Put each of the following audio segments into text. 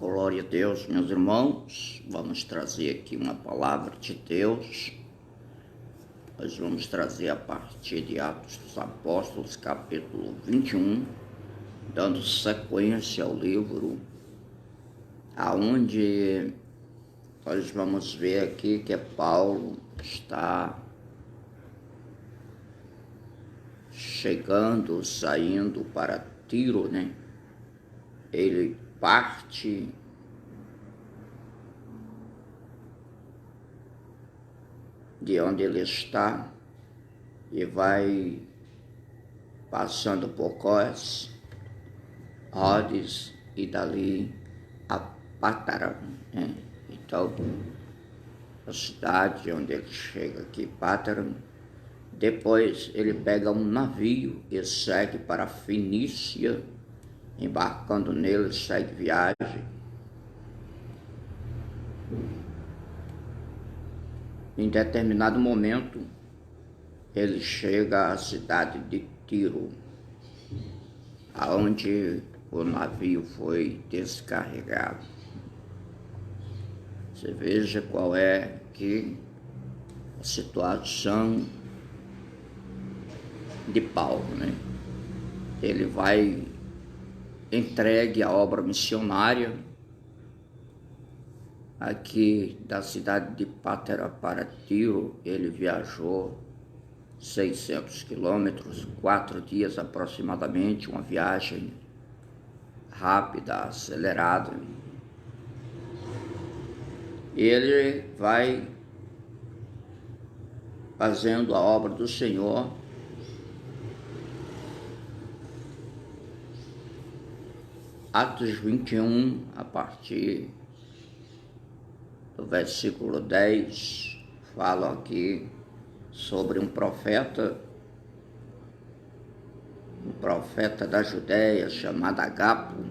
Glória a Deus, meus irmãos. Vamos trazer aqui uma palavra de Deus. Nós vamos trazer a partir de Atos dos Apóstolos, capítulo 21, dando sequência ao livro, aonde nós vamos ver aqui que Paulo está saindo para Tiro, né? Ele parte de onde ele está e vai passando por Cós, Rhodes e dali a Pátara, né? Então, a cidade onde ele chega aqui, Pátara. Depois ele pega um navio e segue para a Fenícia. Embarcando nele, segue viagem. Em determinado momento, ele chega à cidade de Tiro, aonde o navio foi descarregado. Você veja qual é aqui a situação de Paulo, né? Ele vai entregue à obra missionária aqui da cidade de Pátara para Tiro. Ele viajou 600 quilômetros, 4 dias aproximadamente, uma viagem rápida, acelerada. Ele vai fazendo a obra do Senhor. Atos 21, a partir do versículo 10, falam aqui sobre um profeta da Judéia, chamado Agapo,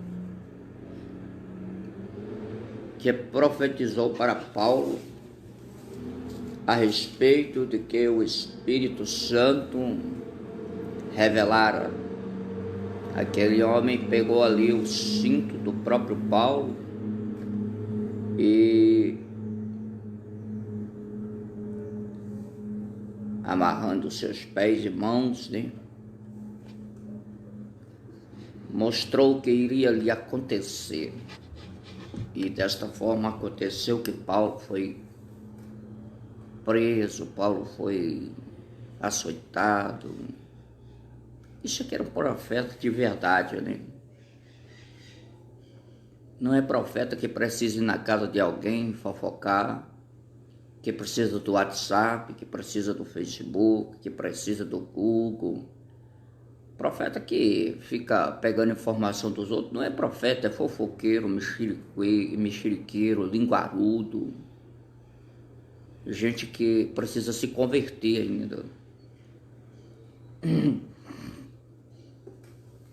que profetizou para Paulo a respeito de que o Espírito Santo revelara. Aquele homem pegou ali o cinto do próprio Paulo e, amarrando seus pés e mãos, né, mostrou o que iria lhe acontecer. E desta forma aconteceu que Paulo foi preso, Paulo foi açoitado. Isso aqui era um profeta de verdade, né? Não é profeta que precisa ir na casa de alguém fofocar, que precisa do WhatsApp, que precisa do Facebook, que precisa do Google. Profeta que fica pegando informação dos outros não é profeta, é fofoqueiro, mexeriqueiro, linguarudo. Gente que precisa se converter ainda.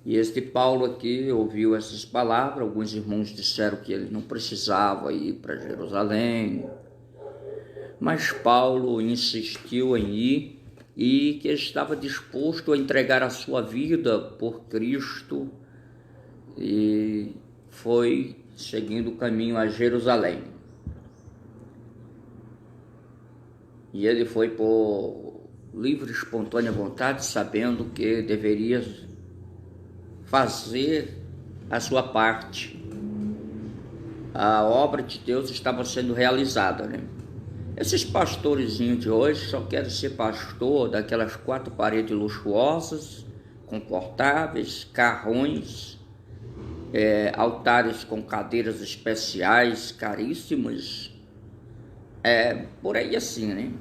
E este Paulo aqui ouviu essas palavras. Alguns irmãos disseram que ele não precisava ir para Jerusalém, mas Paulo insistiu em ir e que estava disposto a entregar a sua vida por Cristo, e foi seguindo o caminho a Jerusalém. E ele foi por livre e espontânea vontade, sabendo que deveria fazer a sua parte. A obra de Deus estava sendo realizada, né? Esses pastorezinhos de hoje só querem ser pastor daquelas 4 paredes luxuosas, confortáveis, carrões, altares com cadeiras especiais, caríssimas. Por aí assim, né?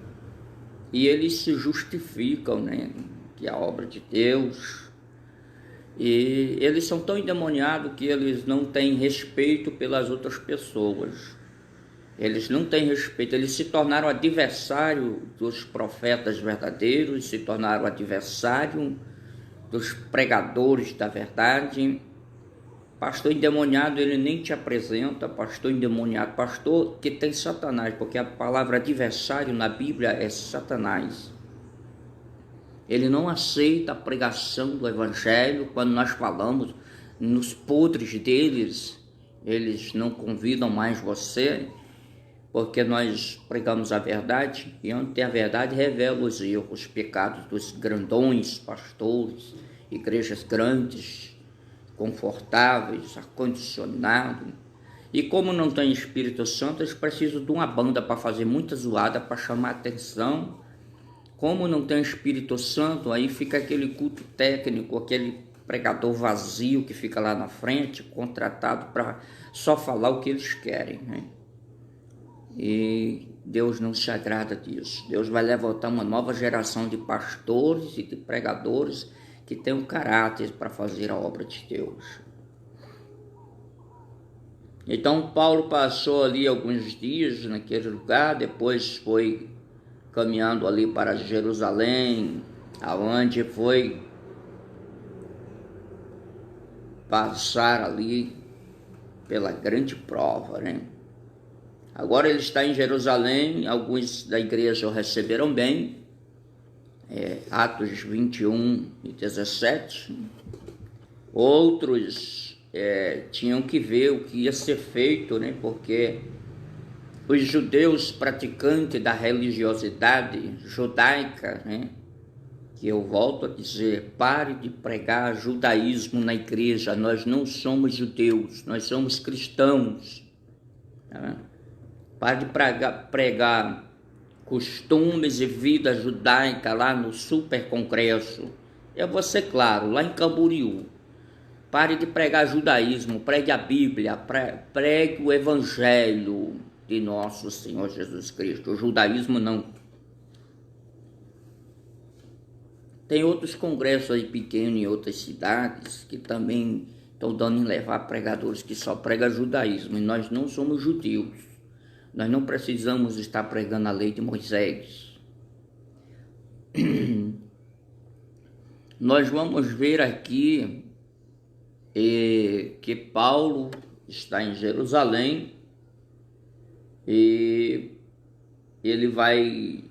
E eles se justificam, né, que a obra de Deus. E eles são tão endemoniados que eles não têm respeito pelas outras pessoas. Eles não têm respeito, eles se tornaram adversário dos profetas verdadeiros, se tornaram adversário dos pregadores da verdade. Pastor endemoniado, ele nem te apresenta, pastor endemoniado, pastor que tem Satanás, porque a palavra adversário na Bíblia é Satanás. Ele não aceita a pregação do Evangelho quando nós falamos nos podres deles, eles não convidam mais você, porque nós pregamos a verdade, e onde tem a verdade revela os erros, os pecados dos grandões, pastores, igrejas grandes, confortáveis, ar-condicionado. E como não tem Espírito Santo, eles precisam de uma banda para fazer muita zoada, para chamar atenção. Como não tem Espírito Santo, aí fica aquele culto técnico, aquele pregador vazio que fica lá na frente, contratado para só falar o que eles querem, né? E Deus não se agrada disso. Deus vai levantar uma nova geração de pastores e de pregadores que tem um caráter para fazer a obra de Deus. Então Paulo passou ali alguns dias naquele lugar, depois foi caminhando ali para Jerusalém, aonde foi passar ali pela grande prova, né? Agora ele está em Jerusalém, alguns da igreja o receberam bem, Atos 21 e 17, outros tinham que ver o que ia ser feito, né? Porque os judeus praticantes da religiosidade judaica, né? Que eu volto a dizer, pare de pregar judaísmo na igreja, nós não somos judeus, nós somos cristãos, tá? Pare de pregar costumes e vida judaica lá no super congresso, eu vou ser claro, lá em Camboriú. Pare de pregar judaísmo, pregue a Bíblia, pregue o Evangelho de nosso Senhor Jesus Cristo, o judaísmo não. Tem outros congressos aí pequenos em outras cidades que também estão dando em levar pregadores que só pregam judaísmo, e nós não somos judeus. Nós não precisamos estar pregando a lei de Moisés. Nós vamos ver aqui que Paulo está em Jerusalém e ele vai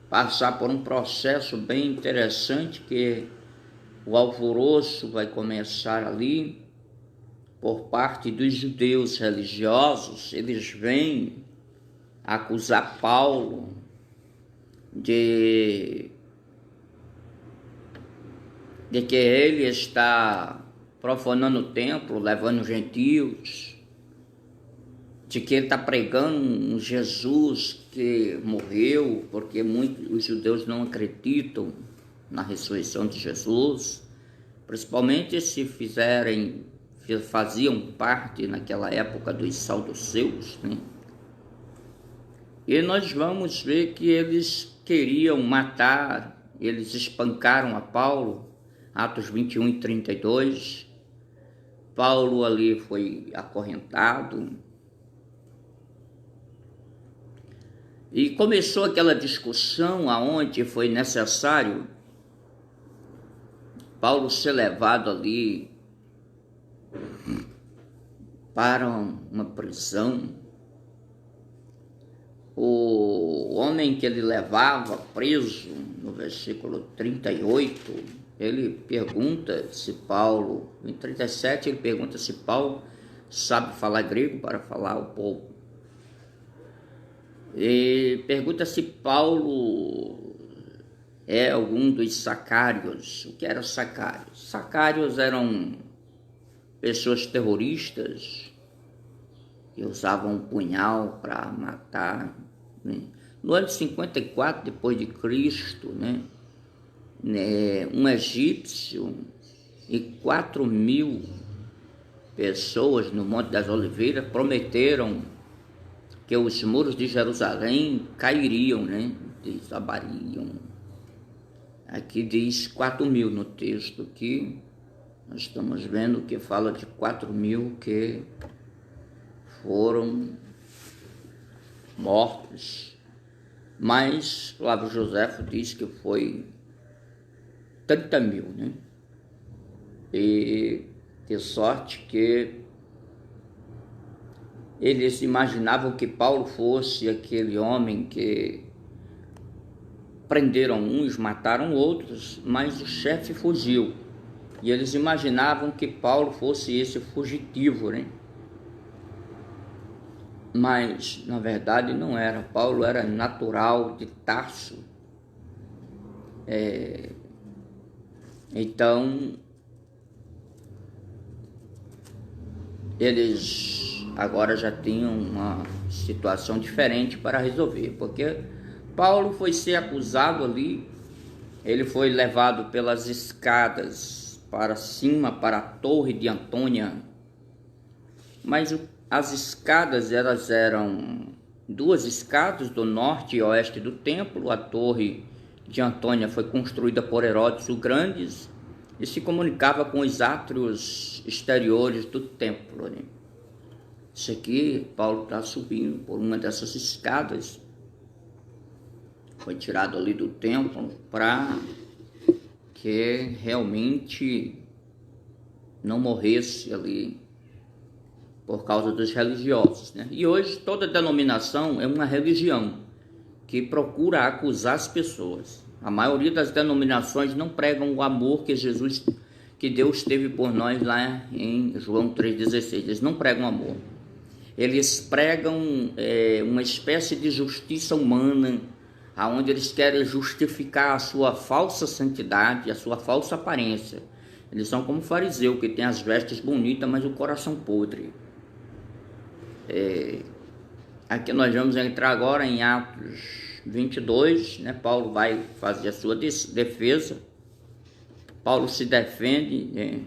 passar por um processo bem interessante, que o alvoroço vai começar ali por parte dos judeus religiosos. Eles vêm acusar Paulo de que ele está profanando o templo, levando gentios, de que ele está pregando um Jesus que morreu, porque os judeus não acreditam na ressurreição de Jesus, principalmente se faziam parte naquela época dos saduceus, né? E nós vamos ver que eles queriam matar, eles espancaram a Paulo, Atos 21 e 32, Paulo ali foi acorrentado, e começou aquela discussão aonde foi necessário Paulo ser levado ali para uma prisão. O homem que ele levava preso, no versículo 38, ele pergunta se Paulo, em 37 ele pergunta se Paulo sabe falar grego para falar ao povo. E pergunta se Paulo é algum dos sacários. O que eram sacários? Sacários eram pessoas terroristas que usavam um punhal para matar, né? No ano 54 depois de Cristo, né? Um egípcio e 4.000 pessoas no Monte das Oliveiras prometeram que os muros de Jerusalém cairiam, né? Desabariam. Aqui diz 4.000 no texto aqui. Nós estamos vendo que fala de 4.000 que foram mortos. Mas Flávio Joséfo diz que foi 30.000, né? E de sorte que eles imaginavam que Paulo fosse aquele homem que prenderam uns, mataram outros, mas o chefe fugiu. E eles imaginavam que Paulo fosse esse fugitivo, né? mas na verdade não era. Paulo era natural de Tarso. Então, eles agora já tinham uma situação diferente para resolver, porque Paulo foi ser acusado ali, ele foi levado pelas escadas para cima, para a torre de Antônia, mas as escadas elas eram duas escadas do norte e oeste do templo. A torre de Antônia foi construída por Herodes o Grande e se comunicava com os átrios exteriores do templo, né? Isso aqui, Paulo está subindo por uma dessas escadas, foi tirado ali do templo para que realmente não morresse ali por causa dos religiosos, né? E hoje toda denominação é uma religião que procura acusar as pessoas. A maioria das denominações não pregam o amor que Deus teve por nós lá em João 3,16. Eles não pregam amor. Eles pregam uma espécie de justiça humana, aonde eles querem justificar a sua falsa santidade, a sua falsa aparência. Eles são como fariseu, que tem as vestes bonitas, mas o coração podre. Aqui nós vamos entrar agora em Atos 22, né? Paulo vai fazer a sua defesa. Paulo se defende, né?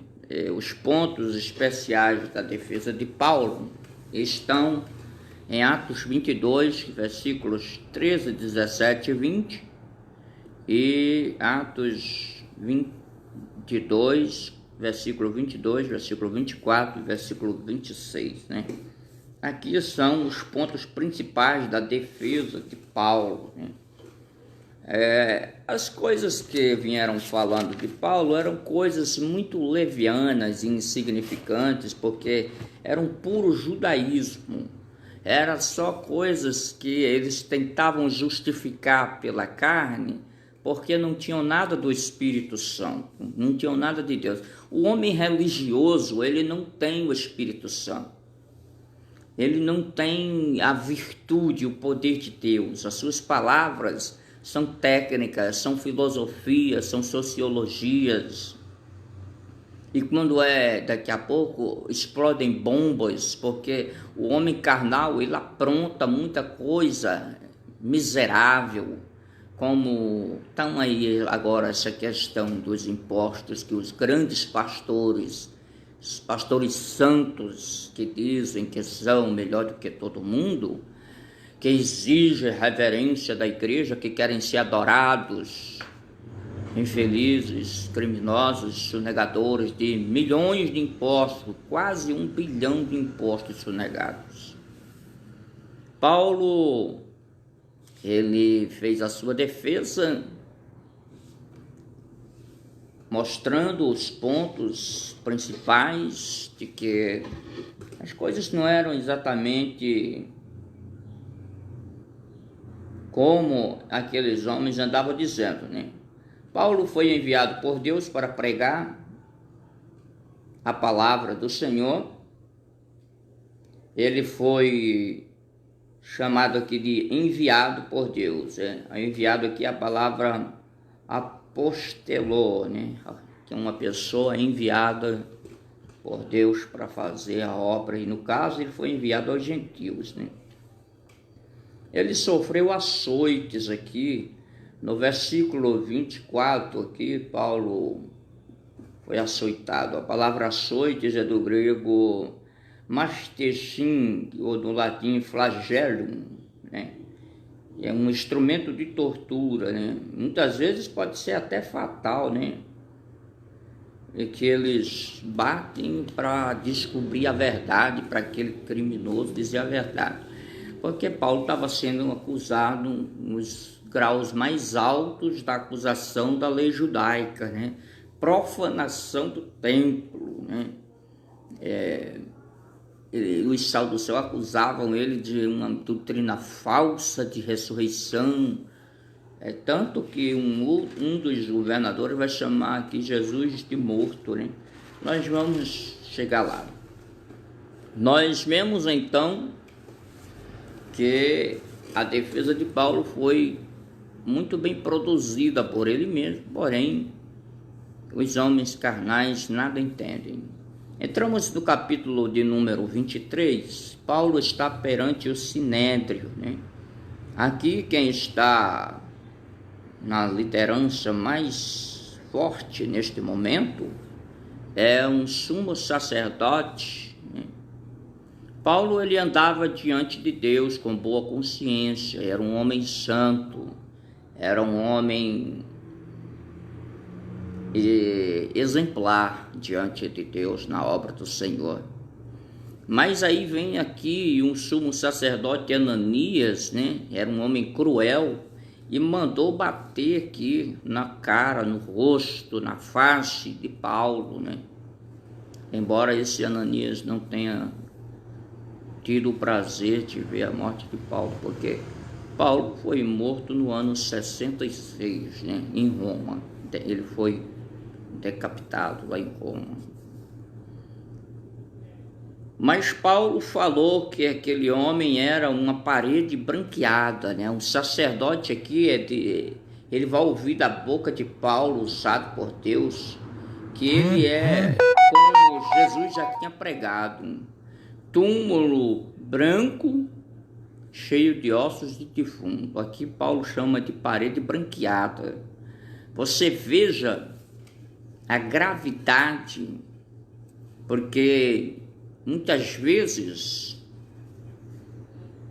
Os pontos especiais da defesa de Paulo estão em Atos 22, versículos 13, 17 e 20, e Atos 22, versículo 22, versículo 24 e versículo 26, né? Aqui são os pontos principais da defesa de Paulo, né? As coisas que vieram falando de Paulo eram coisas muito levianas e insignificantes, porque eram puro judaísmo. Eram só coisas que eles tentavam justificar pela carne, porque não tinham nada do Espírito Santo, não tinham nada de Deus. O homem religioso, ele não tem o Espírito Santo. Ele não tem a virtude, o poder de Deus. As suas palavras são técnicas, são filosofias, são sociologias. E quando daqui a pouco, explodem bombas, porque o homem carnal, ele apronta muita coisa miserável, como estão aí agora essa questão dos impostos que os grandes pastores, os pastores santos que dizem que são melhor do que todo mundo, que exigem reverência da igreja, que querem ser adorados, infelizes, criminosos, sonegadores de milhões de impostos, quase 1 bilhão de impostos sonegados. Paulo, ele fez a sua defesa mostrando os pontos principais de que as coisas não eram exatamente como aqueles homens andavam dizendo, né? Paulo foi enviado por Deus para pregar a palavra do Senhor. Ele foi chamado aqui de enviado por Deus. Enviado aqui a palavra apostelô, né? Que é uma pessoa enviada por Deus para fazer a obra. E no caso ele foi enviado aos gentios, né? Ele sofreu açoites aqui. No versículo 24 aqui, Paulo foi açoitado. A palavra açoites é do grego mastechin, ou do latim flagellum, né? É um instrumento de tortura, né? Muitas vezes pode ser até fatal, né? É que eles batem para descobrir a verdade, para aquele criminoso dizer a verdade. Porque Paulo estava sendo acusado nos graus mais altos da acusação da lei judaica, né? Profanação do templo, né? Os saduceus acusavam ele de uma doutrina falsa de ressurreição, tanto que um dos governadores vai chamar aqui Jesus de morto, né? Nós vamos chegar lá. Nós vemos então que a defesa de Paulo foi muito bem produzida por ele mesmo, porém os homens carnais nada entendem. Entramos no capítulo de número 23, Paulo está perante o Sinédrio, né? Aqui quem está na liderança mais forte neste momento é um sumo sacerdote, né? Paulo, ele andava diante de Deus com boa consciência, era um homem santo, era um homem exemplar diante de Deus na obra do Senhor. Mas aí vem aqui um sumo sacerdote, Ananias, né? Era um homem cruel e mandou bater aqui na cara, no rosto, na face de Paulo, né? Embora esse Ananias não tenha tido o prazer de ver a morte de Paulo, porque Paulo foi morto no ano 66, né? Em Roma. Ele foi decapitado lá em Roma. Mas Paulo falou que aquele homem era uma parede branqueada, né? Um sacerdote aqui, ele vai ouvir da boca de Paulo, usado por Deus, que ele é, como Jesus já tinha pregado, um túmulo branco, cheio de ossos de defunto. Aqui Paulo chama de parede branqueada. Você veja a gravidade, porque muitas vezes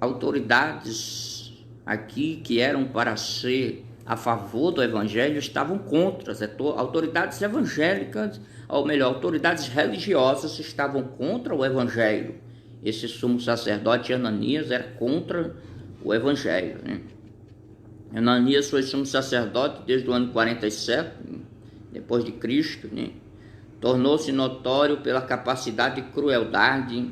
autoridades aqui que eram para ser a favor do evangelho estavam contra. Autoridades evangélicas, ou melhor, autoridades religiosas estavam contra o evangelho. Esse sumo sacerdote Ananias era contra o evangelho, né? Ananias foi sumo sacerdote desde o ano 47, depois de Cristo, né? Tornou-se notório pela capacidade de crueldade,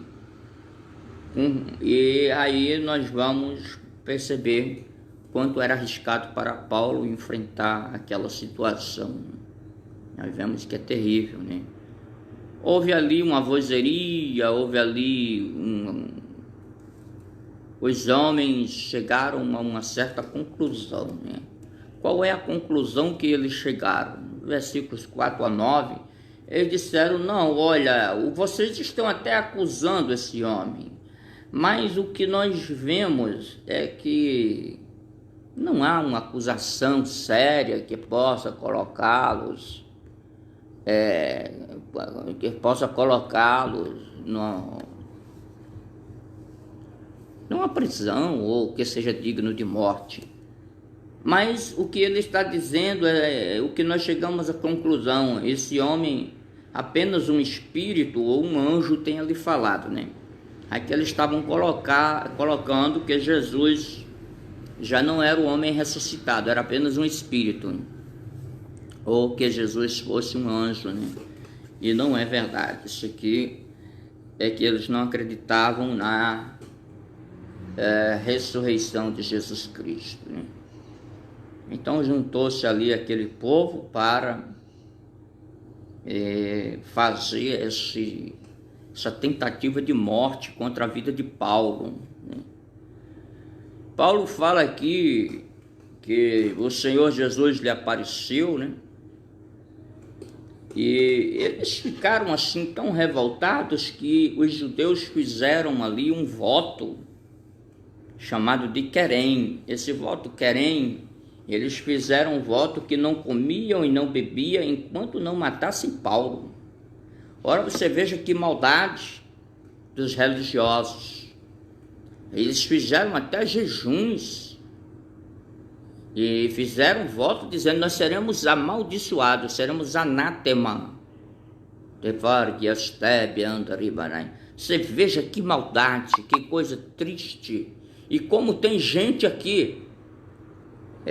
e aí nós vamos perceber quanto era arriscado para Paulo enfrentar aquela situação. Nós vemos que é terrível, né? Houve ali uma vozeria, houve ali os homens chegaram a uma certa conclusão, né? Qual é a conclusão que eles chegaram? Versículos 4 a 9, eles disseram: não, olha, vocês estão até acusando esse homem, mas o que nós vemos é que não há uma acusação séria que possa colocá-los numa prisão ou que seja digno de morte. Mas o que ele está dizendo é o que nós chegamos à conclusão: esse homem, apenas um espírito ou um anjo tenha lhe falado, né? Aqui eles estavam colocando que Jesus já não era o homem ressuscitado, era apenas um espírito, ou que Jesus fosse um anjo, né? E não é verdade. Isso aqui é que eles não acreditavam na ressurreição de Jesus Cristo, né? Então juntou-se ali aquele povo para fazer essa tentativa de morte contra a vida de Paulo, né? Paulo fala aqui que o Senhor Jesus lhe apareceu, né? E eles ficaram assim tão revoltados que os judeus fizeram ali um voto chamado de querem. Esse voto querem, eles fizeram um voto que não comiam e não bebiam enquanto não matassem Paulo. Ora, você veja que maldade dos religiosos. Eles fizeram até jejuns e fizeram um voto dizendo: nós seremos amaldiçoados, seremos anátema. Você veja que maldade, que coisa triste. E como tem gente aqui,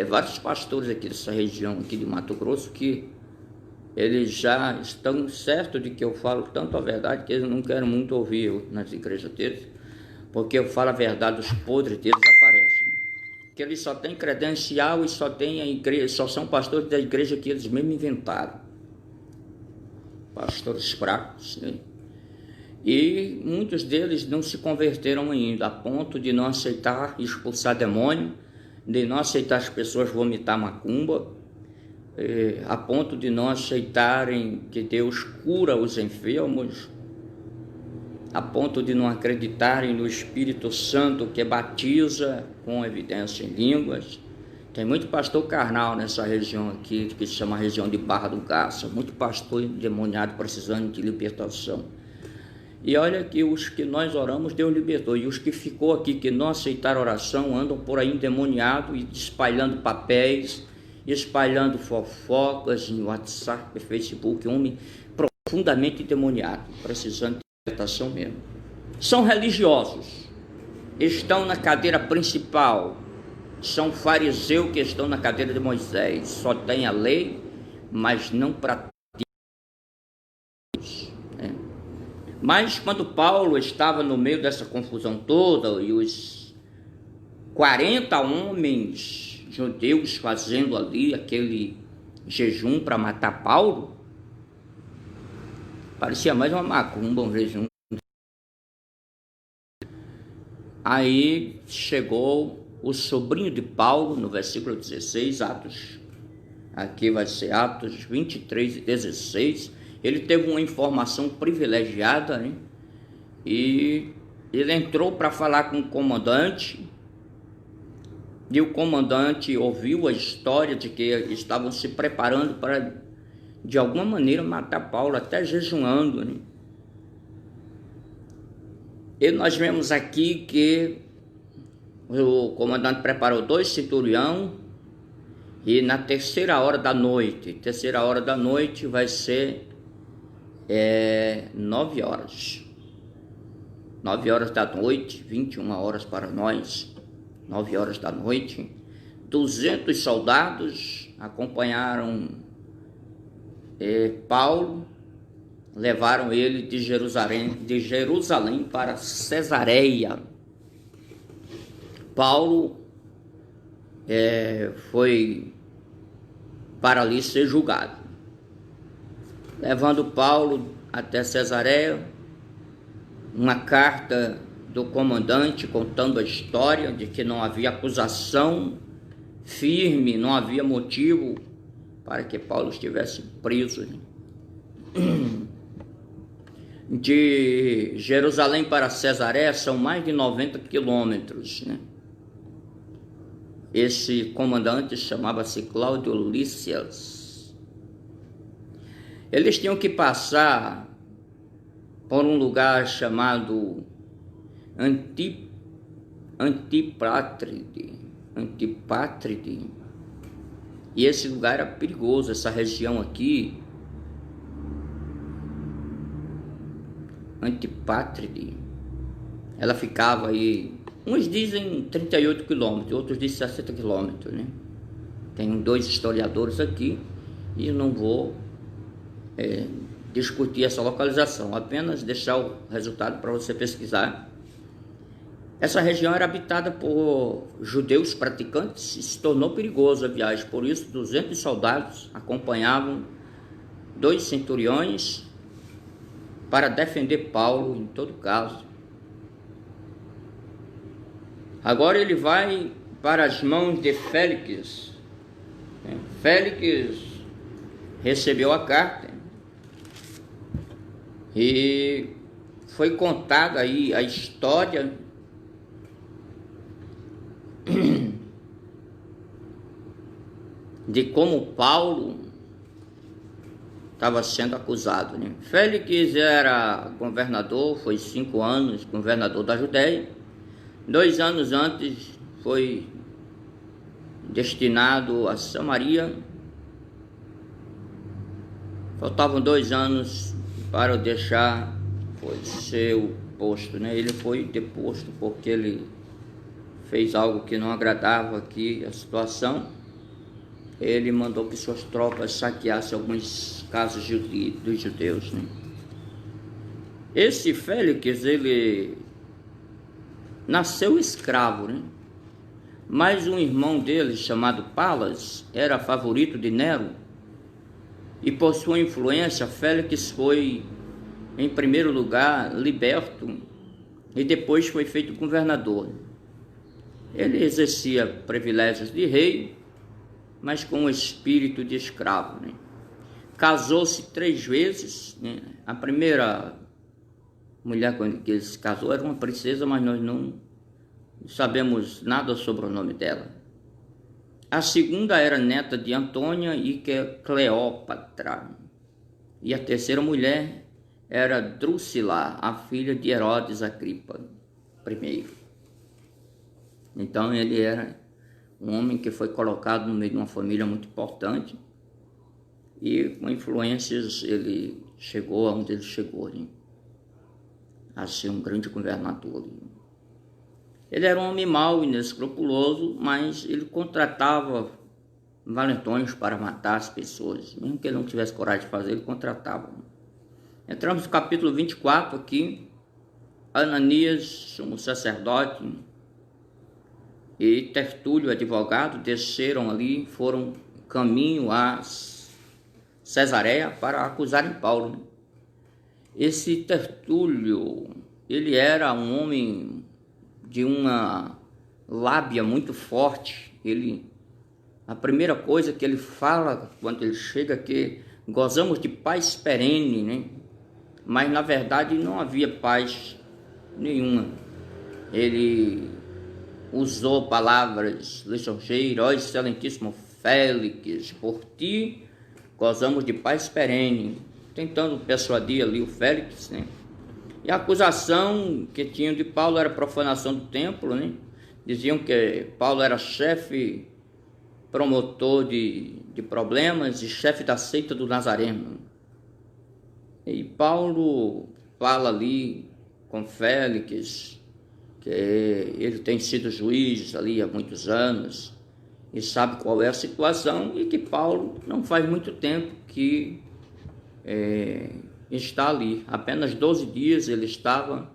vários pastores aqui dessa região aqui de Mato Grosso, que eles já estão certos de que eu falo tanto a verdade que eles não querem muito ouvir eu nas igrejas deles, porque eu falo a verdade, os podres deles aparecem. Que eles só têm credencial e só têm a igreja, só são pastores da igreja que eles mesmo inventaram. Pastores fracos, né? E muitos deles não se converteram ainda, a ponto de não aceitar expulsar demônio, de não aceitar as pessoas vomitar macumba, a ponto de não aceitarem que Deus cura os enfermos, a ponto de não acreditarem no Espírito Santo que batiza com evidência em línguas. Tem muito pastor carnal nessa região aqui, que se chama região de Barra do Garça, muito pastor endemoniado precisando de libertação. E olha que os que nós oramos, Deus libertou. E os que ficou aqui, que não aceitaram oração, andam por aí endemoniados e espalhando papéis, espalhando fofocas em WhatsApp, Facebook, homem profundamente endemoniado, precisando de libertação mesmo. São religiosos, estão na cadeira principal, são fariseus que estão na cadeira de Moisés, só tem a lei, mas não praticam. Mas quando Paulo estava no meio dessa confusão toda e os 40 homens judeus fazendo ali aquele jejum para matar Paulo, parecia mais uma macumba, um jejum. Aí chegou o sobrinho de Paulo, no versículo 16, Atos, aqui vai ser Atos 23 e 16, ele teve uma informação privilegiada, né? E ele entrou para falar com o comandante, e o comandante ouviu a história de que estavam se preparando para, de alguma maneira, matar Paulo, até jejuando, né? E nós vemos aqui que o comandante preparou 2 centuriões, e na terceira hora da noite vai ser 9 horas. 9 horas da noite, 21 horas para nós, 9 horas da noite, 200 soldados acompanharam Paulo, levaram ele de Jerusalém para Cesareia. Paulo foi para ali ser julgado. Levando Paulo até Cesareia, uma carta do comandante contando a história de que não havia acusação firme, não havia motivo para que Paulo estivesse preso. De Jerusalém para Cesareia são mais de 90 quilômetros, né? Esse comandante chamava-se Cláudio Lísias. Eles tinham que passar por um lugar chamado Antipátride. E esse lugar era perigoso, essa região aqui. Antipátride. Ela ficava aí, uns dizem 38 quilômetros, outros dizem 60 quilômetros, né? Tem 2 historiadores aqui e eu não vou discutir essa localização, apenas deixar o resultado para você pesquisar. Essa região era habitada por judeus praticantes e se tornou perigosa a viagem, por isso 200 soldados acompanhavam 2 centuriões para defender Paulo em todo caso. Agora ele vai para as mãos de Félix. Félix recebeu a carta e foi contada aí a história de como Paulo estava sendo acusado, né? Félix era governador, foi 5 anos governador da Judéia. 2 anos antes foi destinado a Samaria. Faltavam 2 anos para deixar seu posto, né? Ele foi deposto porque ele fez algo que não agradava aqui a situação. Ele mandou que suas tropas saqueassem alguns casas dos judeus, né? Esse Félix, ele nasceu escravo, né? Mas um irmão dele, chamado Palas, era favorito de Nero, e por sua influência, Félix foi em primeiro lugar, liberto e depois foi feito governador. Ele exercia privilégios de rei, mas com o espírito de escravo, né? Casou-se 3 vezes, né? A primeira mulher com que ele se casou era uma princesa, mas nós não sabemos nada sobre o nome dela. A segunda era neta de Antônia e Cleópatra. E a terceira mulher era Drusila, a filha de Herodes Agripa I. Então ele era um homem que foi colocado no meio de uma família muito importante e com influências ele chegou aonde ele chegou, né? A ser um grande governador. Ele era um homem mau, inescrupuloso, mas ele contratava valentões para matar as pessoas. Mesmo que ele não tivesse coragem de fazer, ele contratava. Entramos no capítulo 24 aqui. Ananias, sumo sacerdote, e Tertúlio, advogado, desceram ali, foram caminho a Cesareia para acusarem Paulo. Esse Tertúlio, ele era um homem de uma lábia muito forte. A primeira coisa que ele fala quando ele chega é que gozamos de paz perene, né? Mas na verdade não havia paz nenhuma. Ele usou palavras lisonjeiras: ó excelentíssimo Félix, por ti gozamos de paz perene, tentando persuadir ali o Félix, né? E a acusação que tinham de Paulo era profanação do templo, né? Diziam que Paulo era chefe, promotor de problemas e chefe da seita do Nazareno. E Paulo fala ali com Félix que ele tem sido juiz ali há muitos anos e sabe qual é a situação, e que Paulo não faz muito tempo que está ali. Apenas 12 dias ele estava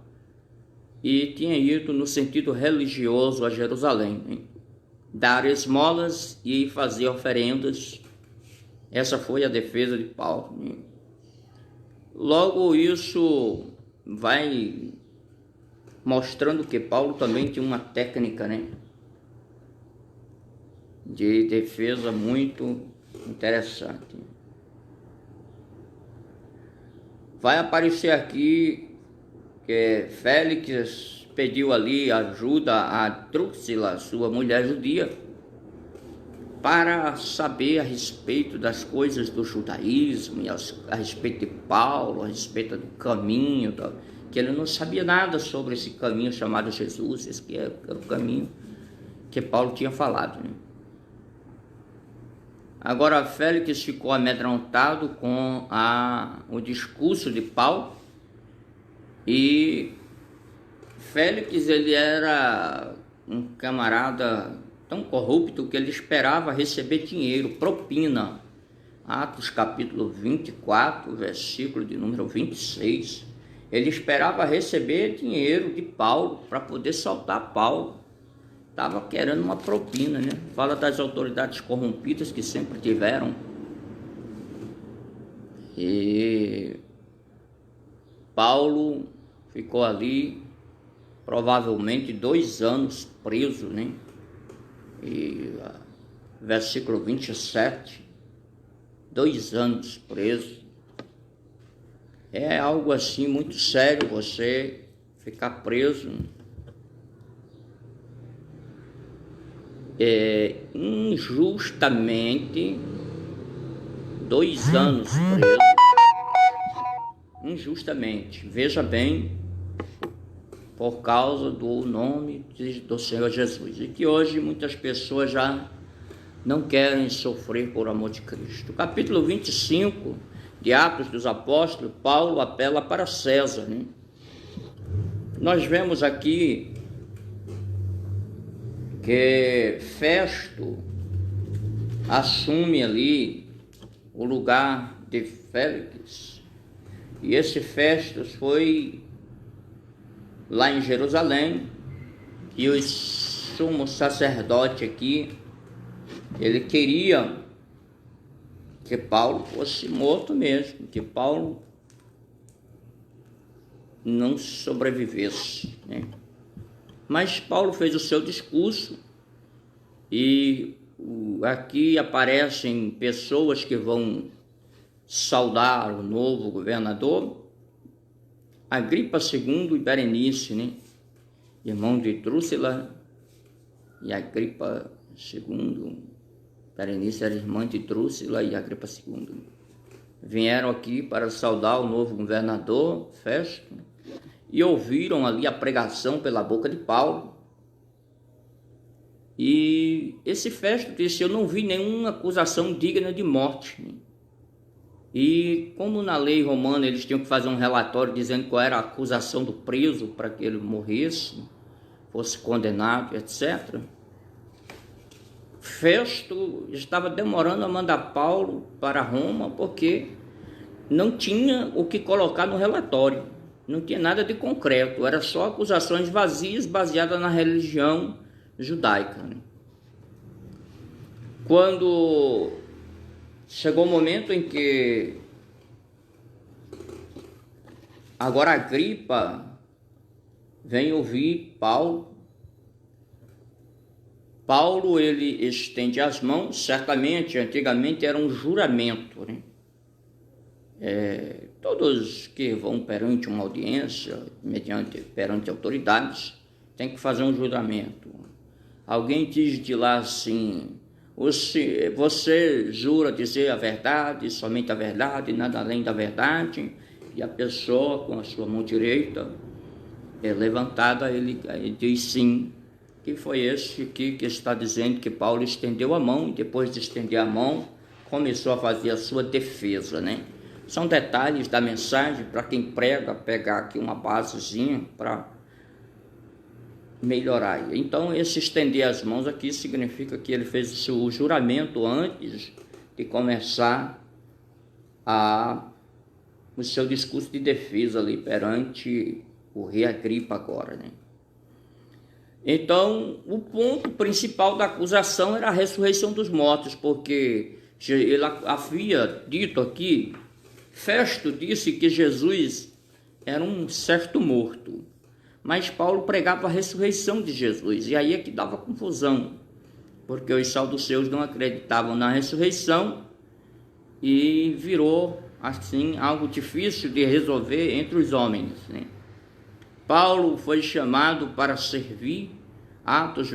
e tinha ido no sentido religioso a Jerusalém, hein? Dar esmolas e fazer oferendas. Essa foi a defesa de Paulo, né? Logo isso vai mostrando que Paulo também tinha uma técnica, né, de defesa muito interessante. Vai aparecer aqui que Félix pediu ali ajuda a Drusila, sua mulher judia, para saber a respeito das coisas do judaísmo, e a respeito de Paulo, a respeito do caminho, que ele não sabia nada sobre esse caminho chamado Jesus. Esse que era o caminho que Paulo tinha falado, né? Agora Félix ficou amedrontado com o discurso de Paulo, e Félix, ele era um camarada tão corrupto que ele esperava receber dinheiro, propina. Atos capítulo 24, versículo de número 26. Ele esperava receber dinheiro de Paulo para poder soltar Paulo. Estava querendo uma propina, né? Fala das autoridades corrompidas que sempre tiveram. E Paulo ficou ali provavelmente 2 anos preso, né? E versículo 27, 2 anos preso. É algo assim muito sério você ficar preso injustamente, 2 anos preso injustamente. Veja bem, por causa do nome do Senhor Jesus, e que hoje muitas pessoas já não querem sofrer por amor de Cristo. Capítulo 25 de Atos dos Apóstolos, Paulo apela para César, né? Nós vemos aqui que Festo assume ali o lugar de Félix, e esse Festo foi lá em Jerusalém, e o sumo sacerdote aqui, ele queria que Paulo fosse morto mesmo, que Paulo não sobrevivesse, né? Mas Paulo fez o seu discurso e aqui aparecem pessoas que vão saudar o novo governador, Agripa II e Berenice, né? Irmão de Drúxila e Agripa II. Berenice era irmã de Drúxila e Agripa II. Vieram aqui para saudar o novo governador, Festo, e ouviram ali a pregação pela boca de Paulo. E esse Festo disse: eu não vi nenhuma acusação digna de morte. E como na lei romana eles tinham que fazer um relatório dizendo qual era a acusação do preso para que ele morresse, fosse condenado, etc., Festo estava demorando a mandar Paulo para Roma porque não tinha o que colocar no relatório, não tinha nada de concreto, era só acusações vazias baseadas na religião judaica. Quando chegou o momento em que agora Agripa vem ouvir Paulo, ele estende as mãos. Certamente, antigamente era um juramento, né? Todos que vão perante uma audiência, perante autoridades, tem que fazer um juramento. Alguém diz de lá assim: você jura dizer a verdade, somente a verdade, nada além da verdade? E a pessoa, com a sua mão direita levantada, ele diz sim. Que foi esse aqui que está dizendo que Paulo estendeu a mão, e depois de estender a mão, começou a fazer a sua defesa, né? São detalhes da mensagem para quem prega, pegar aqui uma basezinha para melhorar. Então, esse estender as mãos aqui significa que ele fez o juramento antes de começar o seu discurso de defesa ali perante o rei Agripa agora, né? Então, o ponto principal da acusação era a ressurreição dos mortos, porque ele havia dito aqui, Festo disse que Jesus era um certo morto, mas Paulo pregava a ressurreição de Jesus, e aí é que dava confusão, porque os saduceus não acreditavam na ressurreição e virou, assim, algo difícil de resolver entre os homens, né? Paulo foi chamado para servir, Atos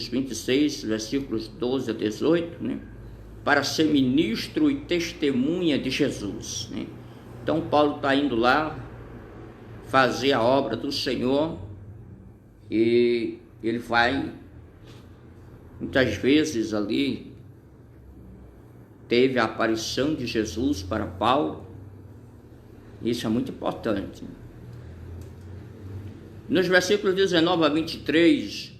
26, versículos 12 a 18, né? Para ser ministro e testemunha de Jesus, né? Então Paulo está indo lá fazer a obra do Senhor e ele vai, muitas vezes ali, teve a aparição de Jesus para Paulo. Isso é muito importante. Nos versículos 19 a 23,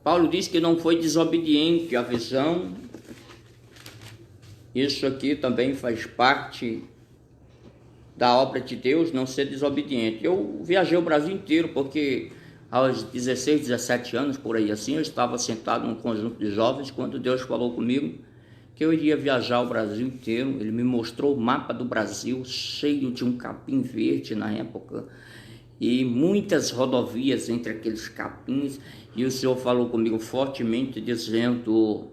Paulo diz que não foi desobediente à visão. Isso aqui também faz parte da obra de Deus, não ser desobediente. Eu viajei o Brasil inteiro porque aos 16, 17 anos, por aí assim, eu estava sentado num conjunto de jovens quando Deus falou comigo que eu iria viajar o Brasil inteiro. Ele me mostrou o mapa do Brasil, cheio de um capim verde na época, e muitas rodovias entre aqueles capins, e o Senhor falou comigo fortemente, dizendo: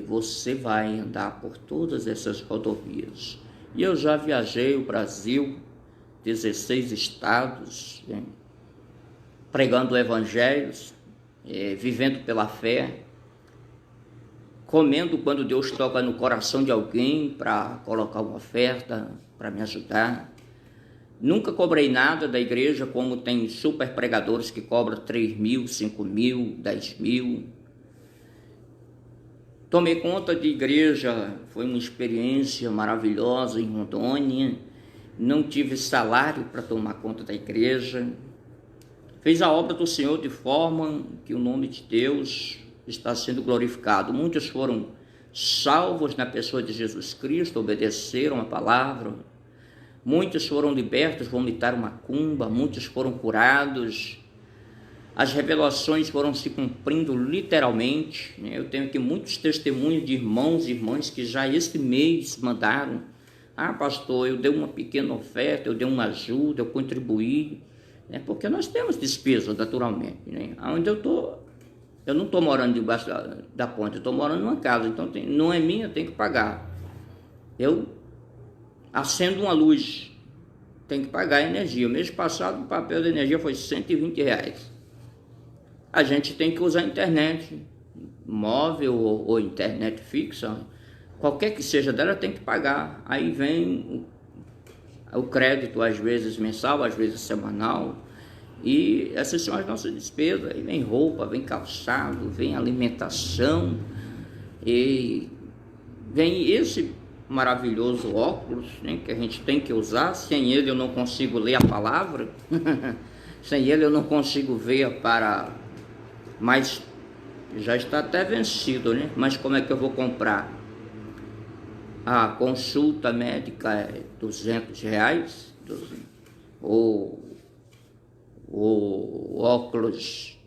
você vai andar por todas essas rodovias. E eu já viajei o Brasil, 16 estados, né, pregando evangelhos, vivendo pela fé, comendo quando Deus toca no coração de alguém para colocar uma oferta, para me ajudar. Nunca cobrei nada da igreja, como tem super pregadores que cobram 3 mil, 5 mil, 10 mil. Tomei conta de igreja, foi uma experiência maravilhosa em Rondônia. Não tive salário para tomar conta da igreja. Fiz a obra do Senhor de forma que o nome de Deus está sendo glorificado. Muitos foram salvos na pessoa de Jesus Cristo, obedeceram a palavra. Muitos foram libertos, vomitaram macumba. Muitos foram curados. As revelações foram se cumprindo literalmente. Eu tenho aqui muitos testemunhos de irmãos e irmãs que já este mês mandaram Ah, pastor, eu dei uma pequena oferta, eu dei uma ajuda, eu contribuí, né? Porque nós temos despesas, naturalmente, né? Onde eu não estou morando debaixo da ponte, eu estou morando numa casa, então não é minha, eu tenho que pagar. Eu acendo uma luz, tenho que pagar a energia. O mês passado o papel de energia foi R$120. A gente tem que usar a internet, móvel ou internet fixa, qualquer que seja dela, tem que pagar. Aí vem o crédito, às vezes mensal, às vezes semanal, e essas são as nossas despesas. Aí vem roupa, vem calçado, vem alimentação, e vem esse maravilhoso óculos, né, que a gente tem que usar. Sem ele eu não consigo ler a palavra, sem ele eu não consigo ver para... Mas já está até vencido, né? Mas como é que eu vou comprar? A consulta médica é R$200, o óculos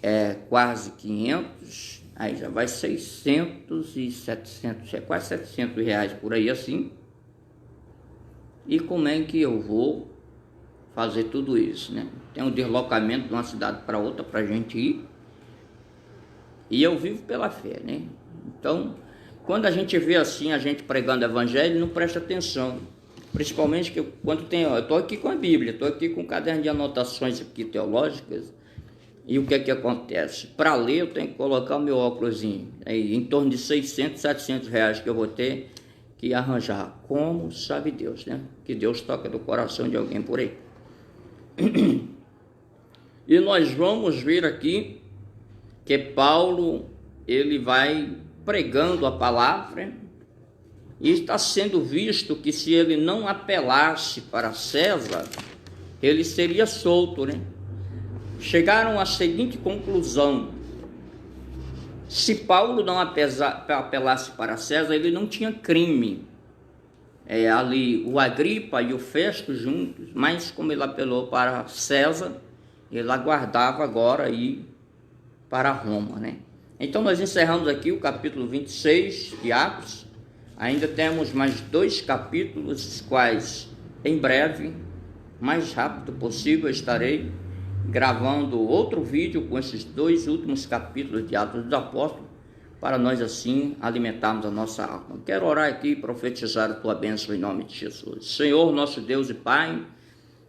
é quase 500, aí já vai 600 e 700, é quase R$700 por aí assim. E como é que eu vou fazer tudo isso, né? Tem um deslocamento de uma cidade para outra para a gente ir, e eu vivo pela fé, né? Então, quando a gente vê assim, a gente pregando o evangelho, não presta atenção. Principalmente que quando eu estou aqui com a Bíblia, estou aqui com um caderno de anotações aqui teológicas, e o que é que acontece? Para ler eu tenho que colocar o meu óculosinho, em torno de 600, 700 reais que eu vou ter que arranjar. Como sabe Deus, né? Que Deus toca no coração de alguém por aí. E nós vamos ver aqui que Paulo, ele vai pregando a palavra, e está sendo visto que se ele não apelasse para César, ele seria solto, né? Chegaram à seguinte conclusão: se Paulo não apelasse para César, ele não tinha crime. Ali o Agripa e o Festo juntos, mas como ele apelou para César, ele aguardava agora ir para Roma, né? Então nós encerramos aqui o capítulo 26 de Atos. Ainda temos mais 2 capítulos, os quais em breve, mais rápido possível, estarei gravando outro vídeo com esses 2 últimos capítulos de Atos dos Apóstolos, para nós assim alimentarmos a nossa alma. Quero orar aqui e profetizar a tua bênção em nome de Jesus. Senhor, nosso Deus e Pai,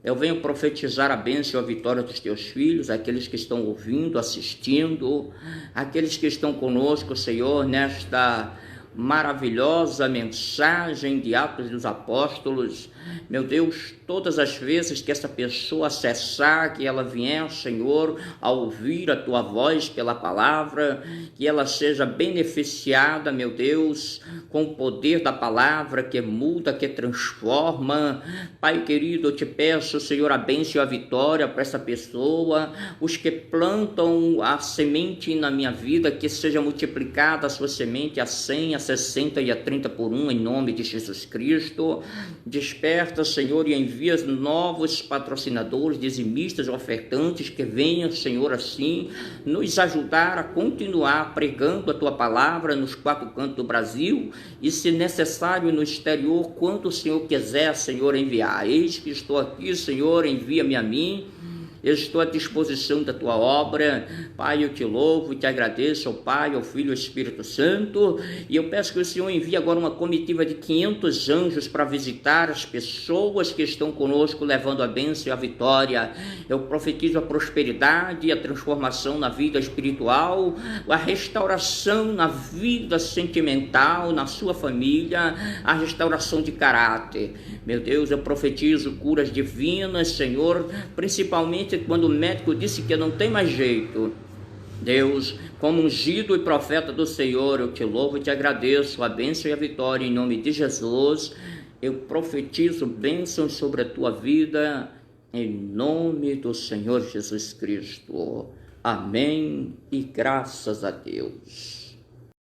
eu venho profetizar a bênção e a vitória dos teus filhos, aqueles que estão ouvindo, assistindo, aqueles que estão conosco, Senhor, nesta maravilhosa mensagem de Atos dos Apóstolos. Meu Deus, todas as vezes que essa pessoa acessar, que ela vier, Senhor, a ouvir a tua voz pela palavra, que ela seja beneficiada, meu Deus, com o poder da palavra que muda, que transforma. Pai querido, eu te peço, Senhor, a bênção e a vitória para essa pessoa, os que plantam a semente na minha vida, que seja multiplicada a sua semente a 100, a 60 e a 30 por 1, em nome de Jesus Cristo. Desperta, Senhor, e envia novos patrocinadores, dizimistas, ofertantes, que venham, Senhor, assim, nos ajudar a continuar pregando a Tua palavra nos 4 cantos do Brasil, e se necessário no exterior, quando o Senhor quiser, Senhor, enviar. Eis que estou aqui, Senhor, envia-me a mim. Eu estou à disposição da Tua obra. Pai, eu te louvo e te agradeço, ao Pai, ao Filho e ao Espírito Santo, e eu peço que o Senhor envie agora uma comitiva de 500 anjos para visitar as pessoas que estão conosco, levando a bênção e a vitória. Eu profetizo a prosperidade e a transformação na vida espiritual, a restauração na vida sentimental, na sua família, a restauração de caráter. Meu Deus, eu profetizo curas divinas, Senhor, principalmente quando o médico disse que não tem mais jeito. Deus, como ungido e profeta do Senhor, eu te louvo e te agradeço a bênção e a vitória em nome de Jesus. Eu profetizo bênçãos sobre a tua vida em nome do Senhor Jesus Cristo. Amém e graças a Deus.